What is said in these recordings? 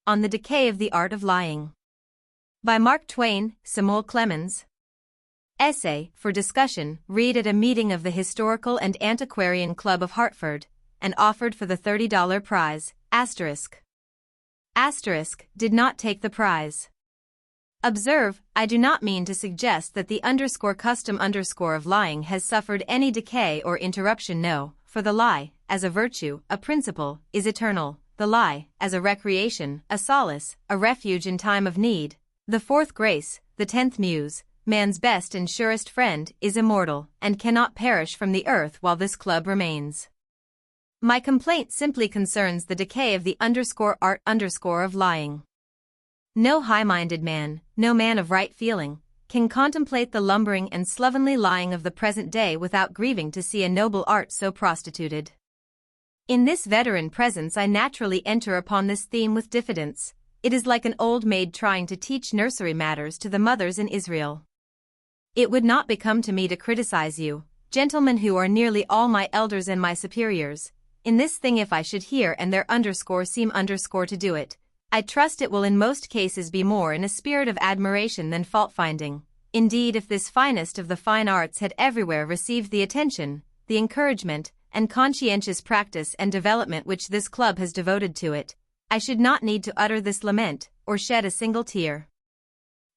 On the Decay of the Art of Lying. By Mark Twain, Samuel Clemens. Essay, for discussion, read at a meeting of the Historical and Antiquarian Club of Hartford, and offered for the $30 prize, ****, did not take the prize. Observe, I do not mean to suggest that the _custom_ of lying has suffered any decay or interruption. No, for the lie, as a virtue, a principle, is eternal. The lie, as a recreation, a solace, a refuge in time of need, the fourth grace, the 10th muse, man's best and surest friend, is immortal, and cannot perish from the earth while this club remains. My complaint simply concerns the decay of the _art of lying. No high-minded man, no man of right feeling, can contemplate the lumbering and slovenly lying of the present day without grieving to see a noble art so prostituted. In this veteran presence I naturally enter upon this theme with diffidence. It is like an old maid trying to teach nursery matters to the mothers in Israel. It would not become to me to criticize you, gentlemen who are nearly all my elders and my superiors, in this thing if I should hear and their seem to do it. I trust it will in most cases be more in a spirit of admiration than fault-finding. Indeed, if this finest of the fine arts had everywhere received the attention, the encouragement, and conscientious practice and development which this club has devoted to it, I should not need to utter this lament, or shed a single tear.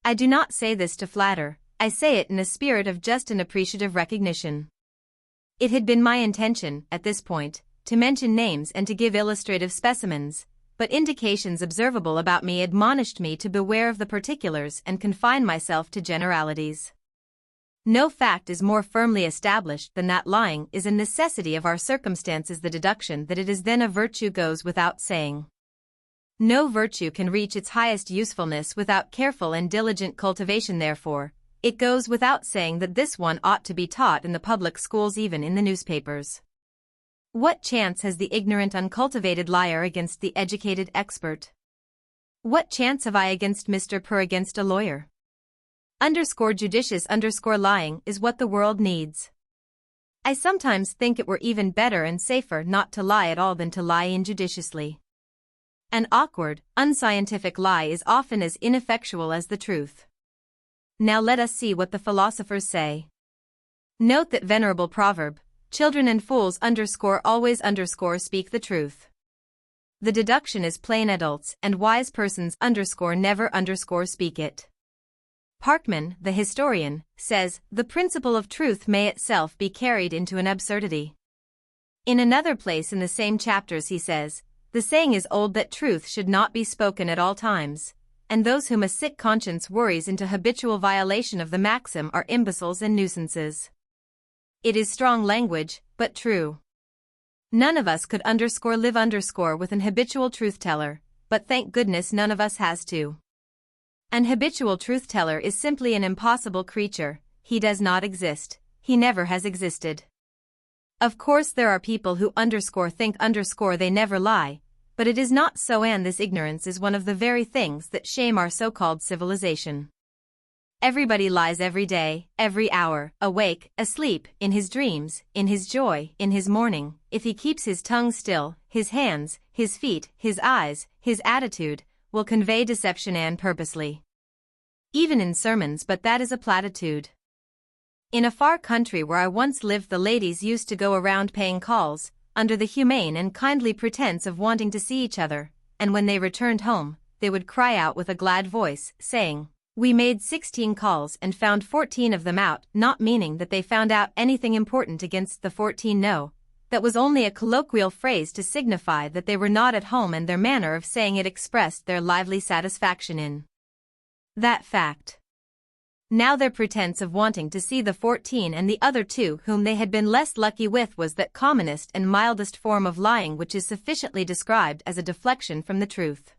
I do not say this to flatter, I say it in a spirit of just and appreciative recognition. It had been my intention, at this point, to mention names and to give illustrative specimens, but indications observable about me admonished me to beware of the particulars and confine myself to generalities. No fact is more firmly established than that lying is a necessity of our circumstances. The deduction that it is then a virtue goes without saying. No virtue can reach its highest usefulness without careful and diligent cultivation. Therefore, it goes without saying that this one ought to be taught in the public schools, even in the newspapers. What chance has the ignorant, uncultivated liar against the educated expert? What chance have I against Mr. Per against a lawyer? Judicious lying is what the world needs. I sometimes think it were even better and safer not to lie at all than to lie injudiciously. An awkward, unscientific lie is often as ineffectual as the truth. Now let us see what the philosophers say. Note that venerable proverb, children and fools always speak the truth. The deduction is plain, adults and wise persons never speak it. Parkman, the historian, says, the principle of truth may itself be carried into an absurdity. In another place in the same chapters he says, the saying is old that truth should not be spoken at all times, and those whom a sick conscience worries into habitual violation of the maxim are imbeciles and nuisances. It is strong language, but true. None of us could live with an habitual truth-teller, but thank goodness none of us has to. An habitual truth-teller is simply an impossible creature. He does not exist. He never has existed. Of course there are people who think they never lie, but it is not so, and this ignorance is one of the very things that shame our so-called civilization. Everybody lies every day, every hour, awake, asleep, in his dreams, in his joy, in his mourning. If he keeps his tongue still, his hands, his feet, his eyes, his attitude, will convey deception, and purposely. Even in sermons, but that is a platitude. In a far country where I once lived, the ladies used to go around paying calls, under the humane and kindly pretense of wanting to see each other, and when they returned home, they would cry out with a glad voice, saying, "We made 16 calls and found 14 of them out," not meaning that they found out anything important against the 14. No, that was only a colloquial phrase to signify that they were not at home, and their manner of saying it expressed their lively satisfaction in that fact. Now their pretense of wanting to see the 14 and the other 2 whom they had been less lucky with was that commonest and mildest form of lying which is sufficiently described as a deflection from the truth.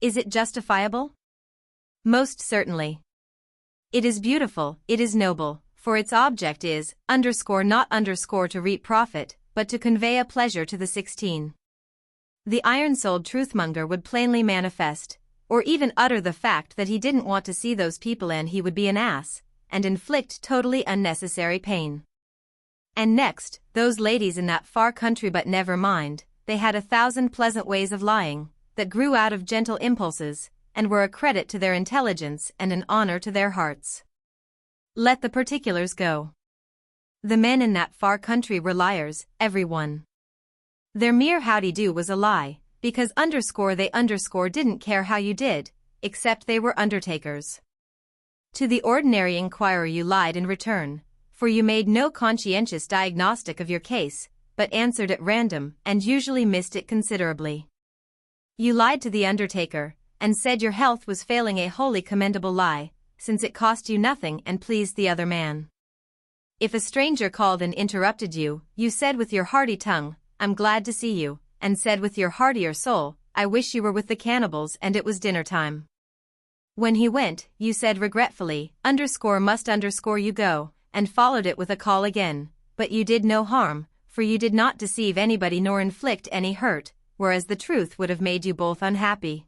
Is it justifiable? Most certainly. It is beautiful, it is noble, for its object is, not to reap profit, but to convey a pleasure to the 16. The iron-souled truthmonger would plainly manifest, or even utter the fact that he didn't want to see those people, and he would be an ass, and inflict totally unnecessary pain. And next, those ladies in that far country, but never mind, they had 1,000 pleasant ways of lying. that grew out of gentle impulses, and were a credit to their intelligence and an honor to their hearts. Let the particulars go. The men in that far country were liars, every one. Their mere howdy-do was a lie, because they didn't care how you did, except they were undertakers. To the ordinary inquirer you lied in return, for you made no conscientious diagnostic of your case, but answered at random and usually missed it considerably. You lied to the undertaker, and said your health was failing, a wholly commendable lie, since it cost you nothing and pleased the other man. If a stranger called and interrupted you, you said with your hearty tongue, "I'm glad to see you," and said with your heartier soul, "I wish you were with the cannibals and it was dinner time." When he went, you said regretfully, _you go, and followed it with a call again, but you did no harm, for you did not deceive anybody nor inflict any hurt, whereas the truth would have made you both unhappy.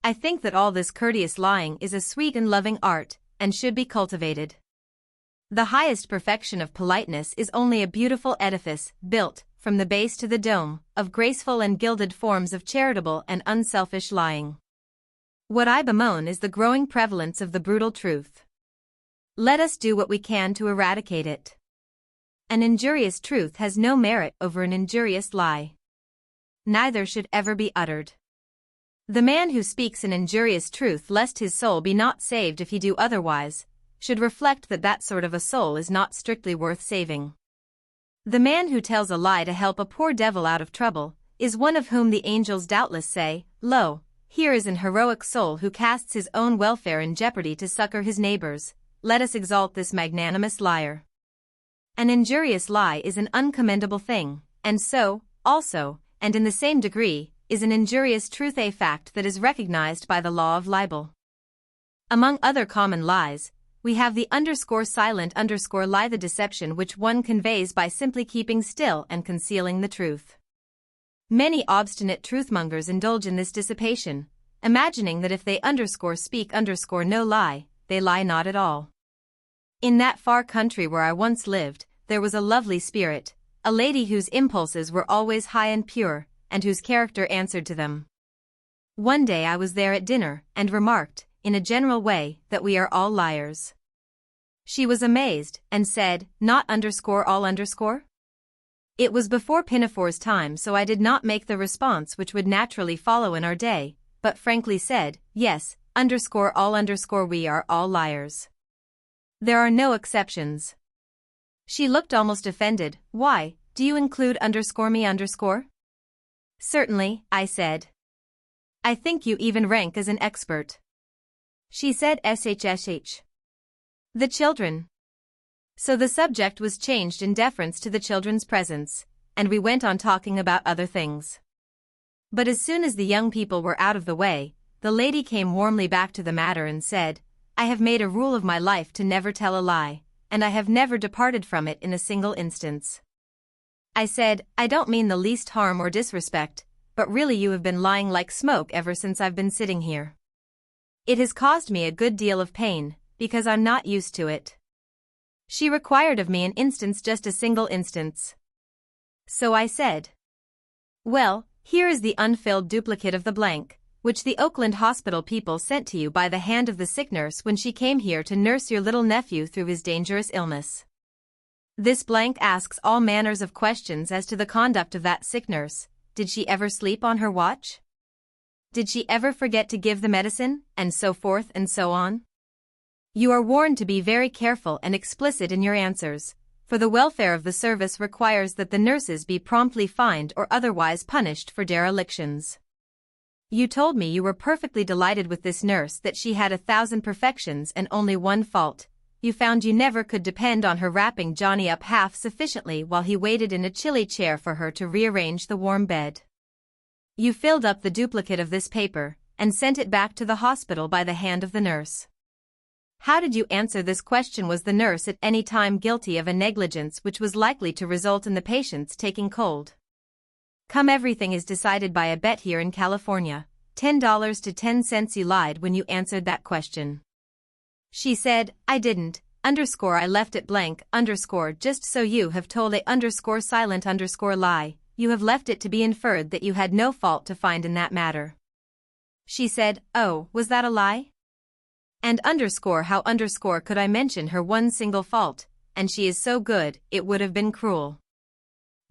I think that all this courteous lying is a sweet and loving art, and should be cultivated. The highest perfection of politeness is only a beautiful edifice, built, from the base to the dome, of graceful and gilded forms of charitable and unselfish lying. What I bemoan is the growing prevalence of the brutal truth. Let us do what we can to eradicate it. An injurious truth has no merit over an injurious lie. Neither should ever be uttered. The man who speaks an injurious truth lest his soul be not saved if he do otherwise, should reflect that that sort of a soul is not strictly worth saving. The man who tells a lie to help a poor devil out of trouble, is one of whom the angels doubtless say, "Lo, here is an heroic soul who casts his own welfare in jeopardy to succor his neighbors. Let us exalt this magnanimous liar." An injurious lie is an uncommendable thing, and so, also, and in the same degree, is an injurious truth a fact that is recognized by the law of libel. Among other common lies, we have the _silent lie, the deception which one conveys by simply keeping still and concealing the truth. Many obstinate truthmongers indulge in this dissipation, imagining that if they speak no lie, they lie not at all. In that far country where I once lived, there was a lovely spirit, a lady whose impulses were always high and pure, and whose character answered to them. One day I was there at dinner, and remarked, in a general way, that we are all liars. She was amazed, and said, "Not all?" It was before Pinafore's time, so I did not make the response which would naturally follow in our day, but frankly said, "Yes, all we are all liars. There are no exceptions." She looked almost offended. "Why, do you include me?" "Certainly," I said. "I think you even rank as an expert." She said, "shh. The children." So the subject was changed in deference to the children's presence, and we went on talking about other things. But as soon as the young people were out of the way, the lady came warmly back to the matter and said, "I have made a rule of my life to never tell a lie, and I have never departed from it in a single instance." I said, "I don't mean the least harm or disrespect, but really you have been lying like smoke ever since I've been sitting here. It has caused me a good deal of pain, because I'm not used to it." She required of me an instance, just a single instance. So I said, "Well, here is the unfilled duplicate of the blank, which the Oakland hospital people sent to you by the hand of the sick nurse when she came here to nurse your little nephew through his dangerous illness. This blank asks all manners of questions as to the conduct of that sick nurse. Did she ever sleep on her watch? Did she ever forget to give the medicine, and so forth and so on? You are warned to be very careful and explicit in your answers, for the welfare of the service requires that the nurses be promptly fined or otherwise punished for derelictions. You told me you were perfectly delighted with this nurse, that she had 1,000 perfections and only one fault. You found you never could depend on her wrapping Johnny up half sufficiently while he waited in a chilly chair for her to rearrange the warm bed. You filled up the duplicate of this paper, and sent it back to the hospital by the hand of the nurse. How did you answer this question? Was the nurse at any time guilty of a negligence which was likely to result in the patient's taking cold? Come, everything is decided by a bet here in California, $10 to 10 cents. You lied when you answered that question. She said, "I didn't, I left it blank, just so you have told a silent lie, you have left it to be inferred that you had no fault to find in that matter. She said, oh, was that a lie? And how could I mention her one single fault, and she is so good, it would have been cruel.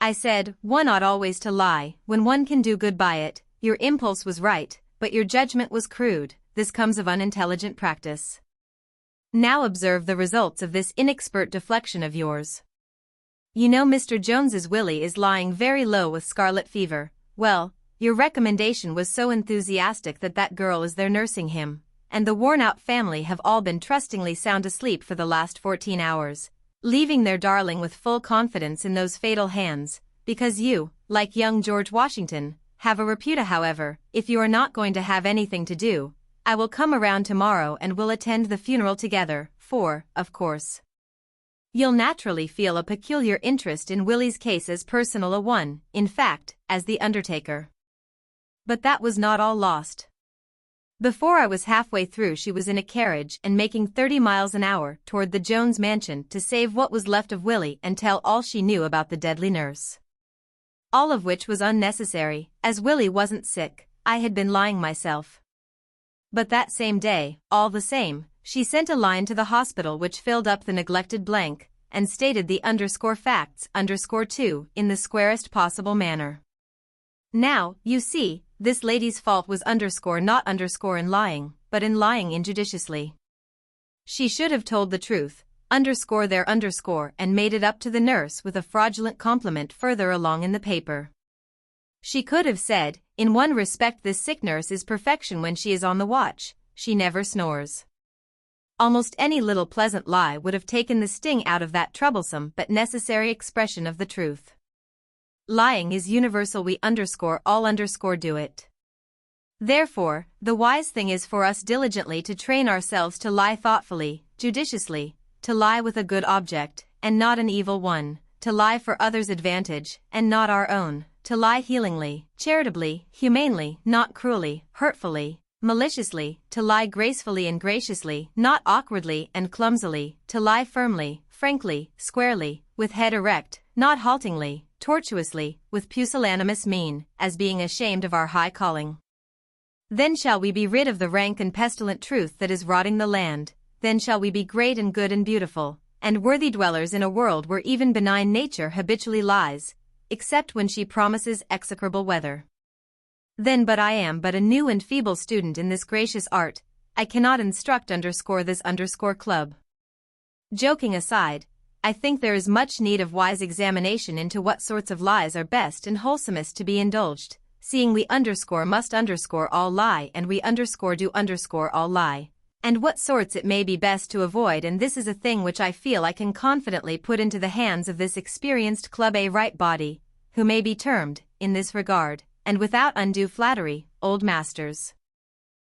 I said, one ought always to lie, when one can do good by it. Your impulse was right, but your judgment was crude. This comes of unintelligent practice. Now observe the results of this inexpert deflection of yours. You know Mr. Jones's Willie is lying very low with scarlet fever. Well, your recommendation was so enthusiastic that girl is there nursing him, and the worn-out family have all been trustingly sound asleep for the last 14 hours, leaving their darling with full confidence in those fatal hands, because you, like young George Washington, have a reputa. However, if you are not going to have anything to do, I will come around tomorrow and we'll attend the funeral together, for, of course, you'll naturally feel a peculiar interest in Willie's case as personal a one, in fact, as the undertaker. But that was not all lost. Before I was halfway through she was in a carriage and making 30 miles an hour toward the Jones mansion to save what was left of Willie and tell all she knew about the deadly nurse. All of which was unnecessary, as Willie wasn't sick, I had been lying myself. But that same day, all the same, she sent a line to the hospital which filled up the neglected blank, and stated the facts _2 in the squarest possible manner. Now, you see, this lady's fault was not in lying, but in lying injudiciously. She should have told the truth, and made it up to the nurse with a fraudulent compliment further along in the paper. She could have said, in one respect this sick nurse is perfection when she is on the watch, she never snores. Almost any little pleasant lie would have taken the sting out of that troublesome but necessary expression of the truth. Lying is universal, we all do it. Therefore, the wise thing is for us diligently to train ourselves to lie thoughtfully, judiciously, to lie with a good object, and not an evil one, to lie for others' advantage, and not our own, to lie healingly, charitably, humanely, not cruelly, hurtfully, maliciously, to lie gracefully and graciously, not awkwardly and clumsily, to lie firmly, frankly, squarely, with head erect, not haltingly, tortuously, with pusillanimous mien, as being ashamed of our high calling. Then shall we be rid of the rank and pestilent truth that is rotting the land, then shall we be great and good and beautiful, and worthy dwellers in a world where even benign nature habitually lies, except when she promises execrable weather. Then but I am but a new and feeble student in this gracious art, I cannot instruct this club. Joking aside, I think there is much need of wise examination into what sorts of lies are best and wholesomest to be indulged, seeing we must all lie and we do all lie, and what sorts it may be best to avoid, and this is a thing which I feel I can confidently put into the hands of this experienced Club A right body, who may be termed, in this regard, and without undue flattery, old masters.